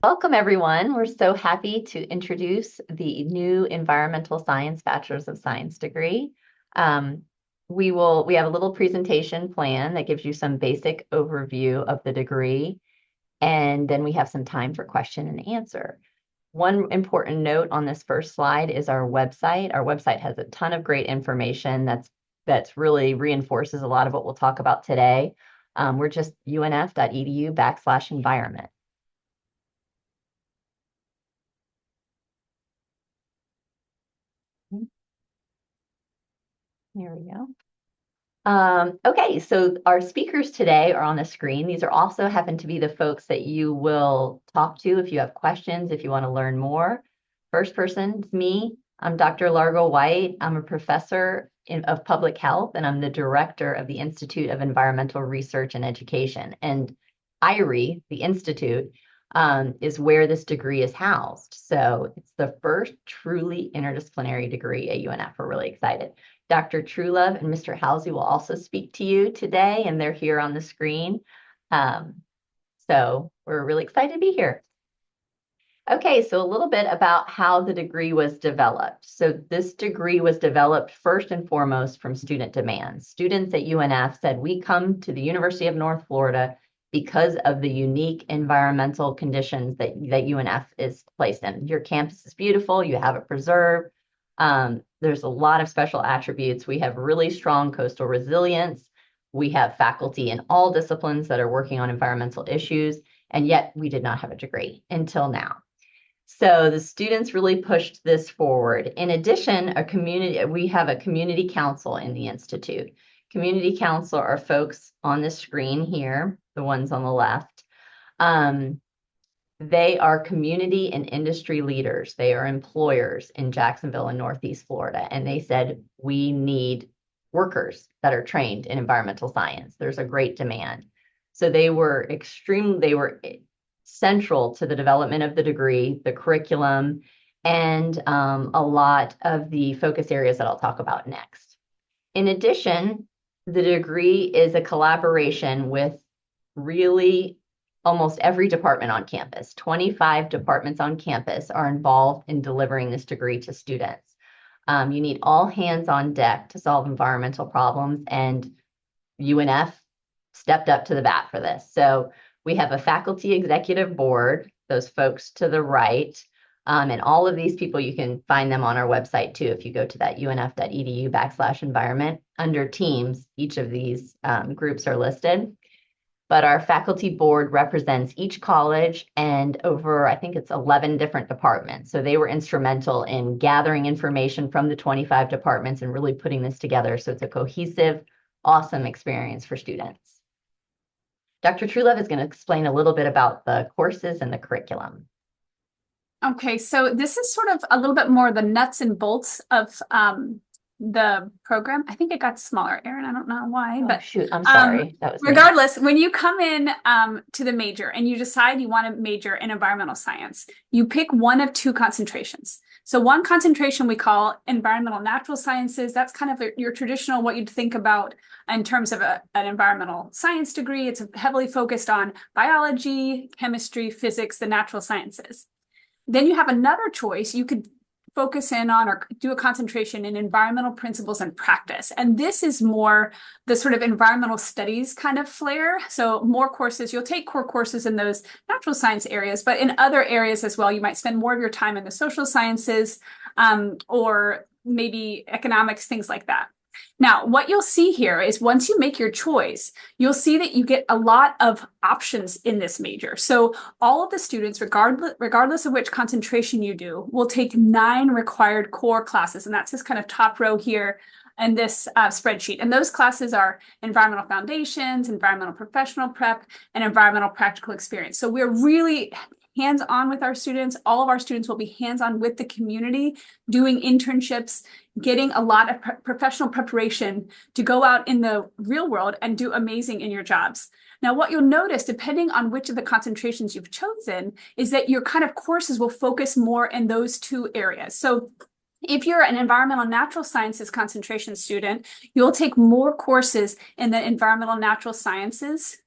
Welcome, everyone. We're so happy to introduce the new Environmental Science Bachelor's of Science degree. Um, we have a little presentation plan that gives you some basic overview of the degree, and then we have some time for question and answer. One important note on this first slide is our website. Our website has a ton of great information that's really reinforces a lot of what we'll talk about today. We're just unf.edu/environment. There we go. Okay, so our speakers today are on the screen. These are also happen to be the folks that you will talk to if you have questions, if you want to learn more. First person is me. I'm Dr. Largo White. I'm a professor of public health, and I'm the director of the Institute of Environmental Research and Education. And IERE, the institute, is where this degree is housed. So it's the first truly interdisciplinary degree at UNF. We're really excited. Dr. Truelove and Mr. Halsey will also speak to you today, and they're here on the screen. So we're really excited to be here. Okay, so a little bit about how the degree was developed. So this degree was developed first and foremost from student demand. Students at UNF said, we come to the University of North Florida because of the unique environmental conditions that UNF is placed in. Your campus is beautiful, you have it preserved. There's a lot of special attributes. We have really strong coastal resilience. We have faculty in all disciplines that are working on environmental issues, and yet we did not have a degree until now. So the students really pushed this forward. In addition, we have a community council in the Institute. Community council are folks on the screen here, the ones on the left. They are community and industry leaders. They are employers in Jacksonville and Northeast Florida. And they said, we need workers that are trained in environmental science. There's a great demand. So they were central to the development of the degree, the curriculum, and a lot of the focus areas that I'll talk about next. In addition, the degree is a collaboration with really almost every department on campus. 25 departments on campus are involved in delivering this degree to students. You need all hands on deck to solve environmental problems, and UNF stepped up to the bat for this. So we have a faculty executive board, those folks to the right, and all of these people, you can find them on our website too. If you go to that unf.edu/environment, under teams, each of these groups are listed. But our faculty board represents each college and over, I think it's 11 different departments. So they were instrumental in gathering information from the 25 departments and really putting this together. So it's a cohesive, awesome experience for students. Dr. Truelove is going to explain a little bit about the courses and the curriculum. Okay, so this is sort of a little bit more the nuts and bolts of the program. I think it got smaller, Erin. I don't know why, but shoot, I'm sorry. That was regardless, when you come in to the major and you decide you want to major in environmental science, you pick one of two concentrations. So one concentration we call environmental natural sciences. That's kind of your traditional, what you'd think about in terms of an environmental science degree. It's heavily focused on biology, chemistry, physics, the natural sciences. Then you have another choice. You could focus in on or do a concentration in environmental principles and practice. And this is more the sort of environmental studies kind of flair. So more courses, you'll take core courses in those natural science areas, but in other areas as well, you might spend more of your time in the social sciences or maybe economics, things like that. Now, what you'll see here is once you make your choice, you'll see that you get a lot of options in this major. So all of the students, regardless of which concentration you do, will take 9 required core classes. And that's this kind of top row here in this spreadsheet. And those classes are environmental foundations, environmental professional prep, and environmental practical experience. So we're really hands-on with our students. All of our students will be hands-on with the community, doing internships, getting a lot of professional preparation to go out in the real world and do amazing in your jobs. Now, what you'll notice, depending on which of the concentrations you've chosen, is that your kind of courses will focus more in those two areas. So if you're an environmental natural sciences concentration student, you'll take more courses in the environmental natural sciences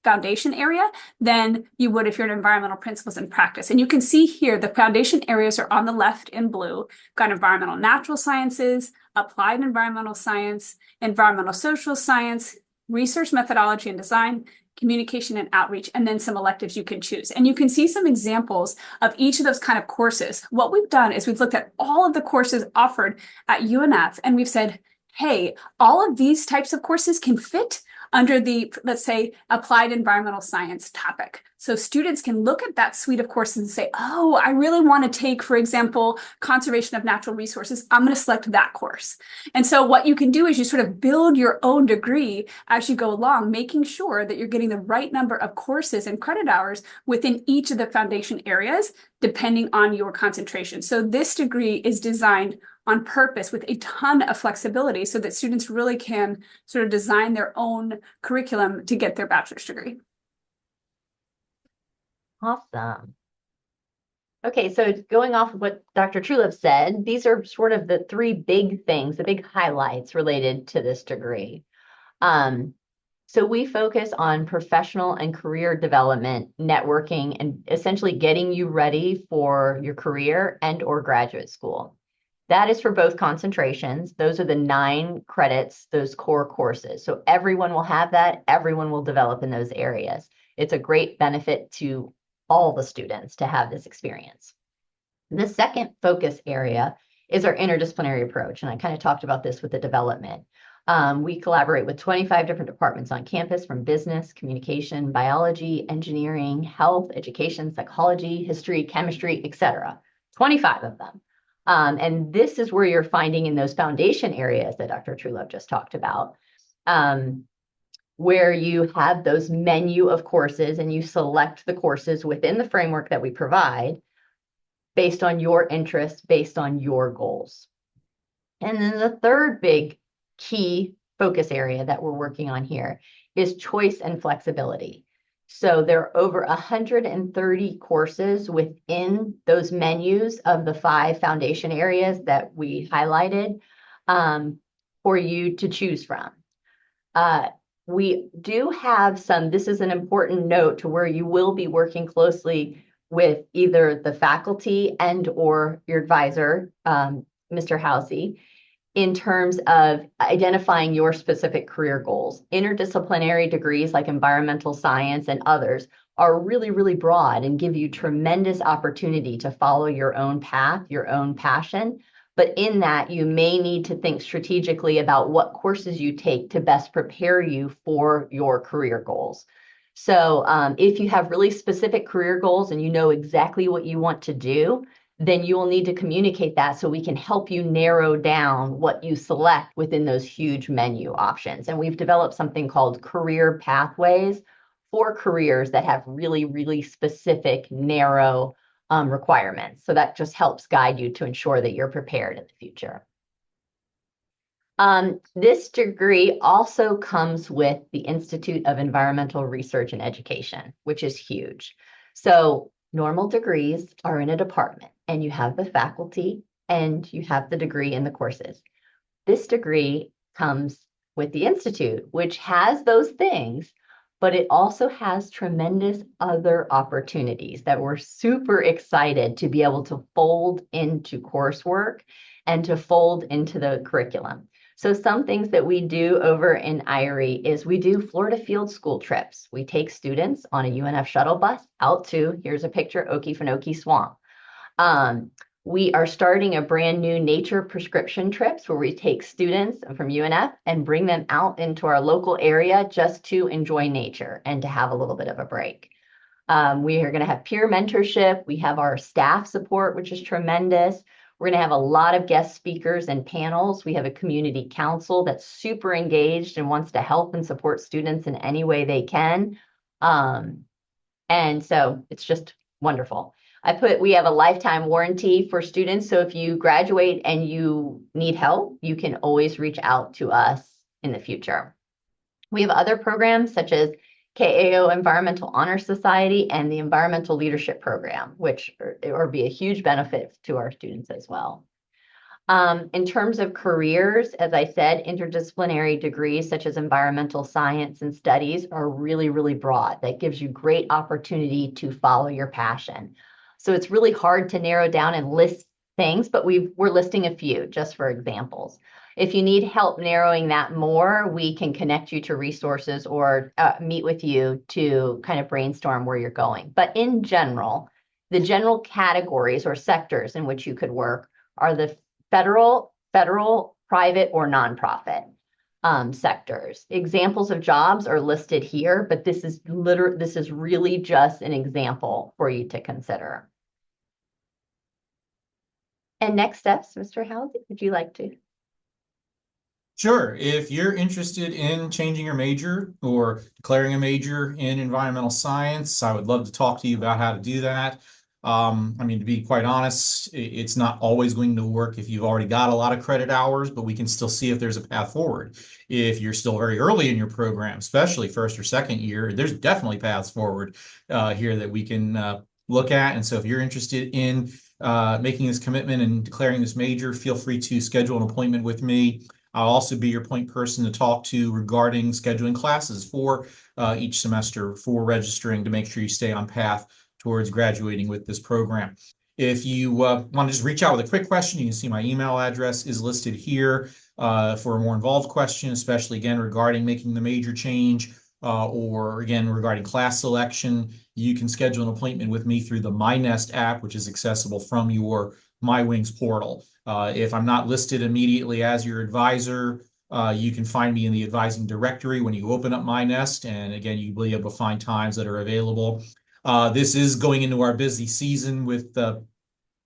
foundation area than you would if you're an environmental principles and practice. And you can see here the foundation areas are on the left in blue. We've got environmental natural sciences, applied environmental science, environmental social science, research methodology and design, communication and outreach, and then some electives you can choose. And you can see some examples of each of those kind of courses. What we've done is we've looked at all of the courses offered at UNF, and we've said, hey, all of these types of courses can fit under the, let's say, applied environmental science topic. So students can look at that suite of courses and say, oh, I really want to take, for example, conservation of natural resources. I'm going to select that course. And so what you can do is you sort of build your own degree as you go along, making sure that you're getting the right number of courses and credit hours within each of the foundation areas, depending on your concentration. So this degree is designed on purpose with a ton of flexibility so that students really can sort of design their own curriculum to get their bachelor's degree. Awesome. Okay, so going off of what Dr. Truelove said, these are sort of the three big things, the big highlights related to this degree. So we focus on professional and career development, networking, and essentially getting you ready for your career and or graduate school. That is for both concentrations. Those are the 9 credits, those core courses. So everyone will have that. Everyone will develop in those areas. It's a great benefit to all the students to have this experience. The second focus area is our interdisciplinary approach. And I kind of talked about this with the development. We collaborate with 25 different departments on campus, from business, communication, biology, engineering, health, education, psychology, history, chemistry, etc. 25 of them. And this is where you're finding in those foundation areas that Dr. Truelove just talked about, where you have those menu of courses and you select the courses within the framework that we provide based on your interests, based on your goals. And then the third big key focus area that we're working on here is choice and flexibility. So there are over 130 courses within those menus of the 5 foundation areas that we highlighted for you to choose from. We do have some, this is an important note to where you will be working closely with either the faculty and or your advisor, Mr. Housey, in terms of identifying your specific career goals. Interdisciplinary degrees like environmental science and others are really, really broad and give you tremendous opportunity to follow your own path, your own passion. But in that, you may need to think strategically about what courses you take to best prepare you for your career goals. So if you have really specific career goals and you know exactly what you want to do, then you will need to communicate that so we can help you narrow down what you select within those huge menu options. And we've developed something called career pathways for careers that have really, really specific, narrow requirements. So that just helps guide you to ensure that you're prepared in the future. This degree also comes with the Institute of Environmental Research and Education, which is huge. So normal degrees are in a department and you have the faculty and you have the degree in the courses. This degree comes with the Institute, which has those things, but it also has tremendous other opportunities that we're super excited to be able to fold into coursework and to fold into the curriculum. So some things that we do over in IERE is we do Florida field school trips. We take students on a UNF shuttle bus out to, here's a picture, Okefenokee Swamp. We are starting a brand new nature prescription trips where we take students from UNF and bring them out into our local area just to enjoy nature and to have a little bit of a break. We are going to have peer mentorship. We have our staff support, which is tremendous. We're going to have a lot of guest speakers and panels. We have a community council that's super engaged and wants to help and support students in any way they can. And so it's just wonderful. We have a lifetime warranty for students. So if you graduate and you need help, you can always reach out to us in the future. We have other programs such as KAO Environmental Honor Society and the Environmental Leadership Program, which will be a huge benefit to our students as well. In terms of careers, as I said, interdisciplinary degrees such as environmental science and studies are really, really broad. That gives you great opportunity to follow your passion. So it's really hard to narrow down and list things, but we're listing a few just for examples. If you need help narrowing that more, we can connect you to resources or meet with you to kind of brainstorm where you're going. But in general, the general categories or sectors in which you could work are the federal, private, or nonprofit sectors. Examples of jobs are listed here, but this is really just an example for you to consider. And next steps, Mr. Halsey, would you like to? Sure. If you're interested in changing your major or declaring a major in environmental science, I would love to talk to you about how to do that. I mean, to be quite honest, it's not always going to work if you've already got a lot of credit hours, but we can still see if there's a path forward. If you're still very early in your program, especially first or second year, there's definitely paths forward here that we can look at. And so if you're interested in making this commitment and declaring this major, feel free to schedule an appointment with me. I'll also be your point person to talk to regarding scheduling classes for each semester for registering to make sure you stay on path towards graduating with this program. If you want to just reach out with a quick question, you can see my email address is listed here for a more involved question, especially again regarding making the major change or again regarding class selection. You can schedule an appointment with me through the MyNest app, which is accessible from your MyWings portal. If I'm not listed immediately as your advisor, you can find me in the advising directory when you open up MyNest. And again, you'll be able to find times that are available. This is going into our busy season with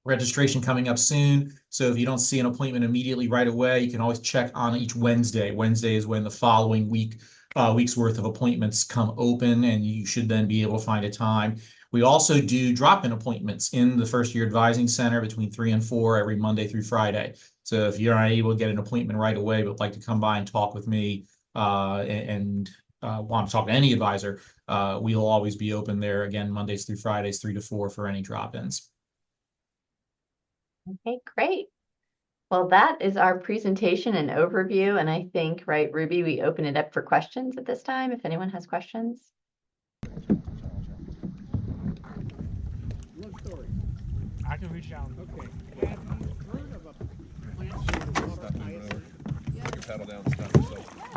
registration coming up soon. So if you don't see an appointment immediately right away, you can always check on each Wednesday. Wednesday is when the following week's worth of appointments come open, and you should then be able to find a time. We also do drop-in appointments in the first year advising center between 3 and 4 every Monday through Friday. So if you're not able to get an appointment right away, but would like to come by and talk with me and want to talk to any advisor, we'll always be open there again, Mondays through Fridays, 3 to 4 for any drop-ins. Okay, great. Well, that is our presentation and overview. And I think, right, Ruby, we open it up for questions at this time, if anyone has questions. I can reach out. Okay. Have you heard of a plant? Pedal down, stop yourself.